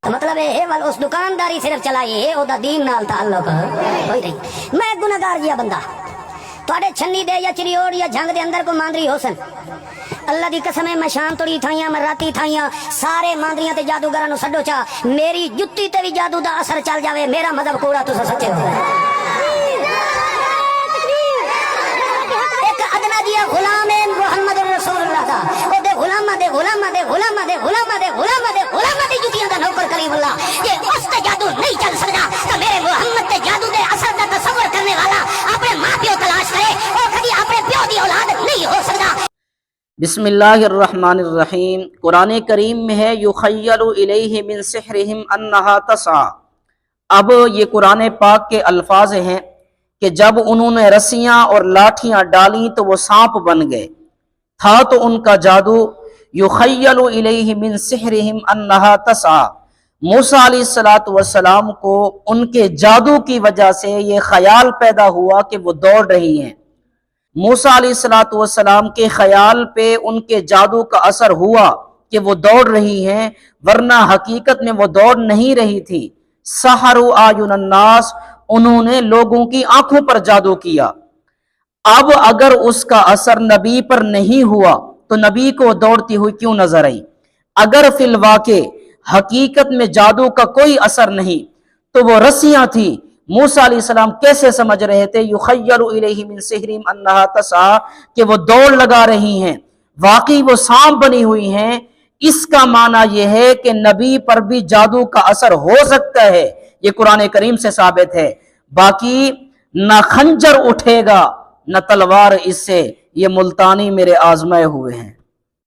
تو مطلب یہ وال اس دکانداری صرف چلائی ہے او دا دین نال تعلق ہوئی رہی. میں گنہگار جیا بندہ تواڈے چھنی دے یا چریوڑ یا جھنگ دے اندر کو ماندری ہوسن اللہ دی قسم ہے میں شام توڑی تھائیاں میں راتی تھائیاں سارے ماندریاں تے جادوگراں نو سڈو چا میری جتی تے بھی جادو دا اثر چل جاوے میرا مذہب کوڑا تساں سچے ہو. ایک ادنا جیا غلام محمد رسول اللہ دا او دے غلاماں دے غلاماں دے غلاماں دے غلاماں دے غلاماں دے غلاماں دی جتیاں دا نوکر کریم اللہ یہ اس تے جادو نہیں چل سکدا تو میرے محمد تے جادو دے اثر دا تصور کرنے والا اپنے ماں پیو تلاش کرے او کبھی اپنے پیو دی اولاد نہیں ہو سکدا. بسم اللہ الرحمن الرحیم. قرآن کریم میں ہے یخیل الیہ من سحرہم انہا تسعی. اب یہ قرآن پاک کے الفاظ ہیں کہ جب انہوں نے رسیاں اور لاٹھیاں ڈالیں تو وہ سانپ بن گئے. تھا تو ان کا جادو. یخیل الیہ من سحرہم انہا تسعی. موسیٰ علیہ السلام کو ان کے جادو کی وجہ سے یہ خیال پیدا ہوا کہ وہ دوڑ رہی ہیں. موسیٰ علیہ السلام کے خیال پہ ان کے جادو کا اثر ہوا کہ وہ دوڑ رہی ہیں ورنہ حقیقت میں وہ دوڑ نہیں رہی تھی. سحروا اعین الناس. انہوں نے لوگوں کی آنکھوں پر جادو کیا. اب اگر اس کا اثر نبی پر نہیں ہوا تو نبی کو دوڑتی ہوئی کیوں نظر آئی؟ اگر فی الواقع حقیقت میں جادو کا کوئی اثر نہیں تو وہ رسیاں تھی. موسیٰ علیہ السلام کیسے سمجھ رہے تھے یخیل الیہ من سحرہم انہا تسعی کہ وہ دوڑ لگا رہی ہیں؟ واقعی وہ سانپ بنی ہوئی ہیں. اس کا معنی یہ ہے کہ نبی پر بھی جادو کا اثر ہو سکتا ہے. یہ قرآن کریم سے ثابت ہے. باقی نہ خنجر اٹھے گا نہ تلوار اس سے. یہ ملتانی میرے آزمائے ہوئے ہیں.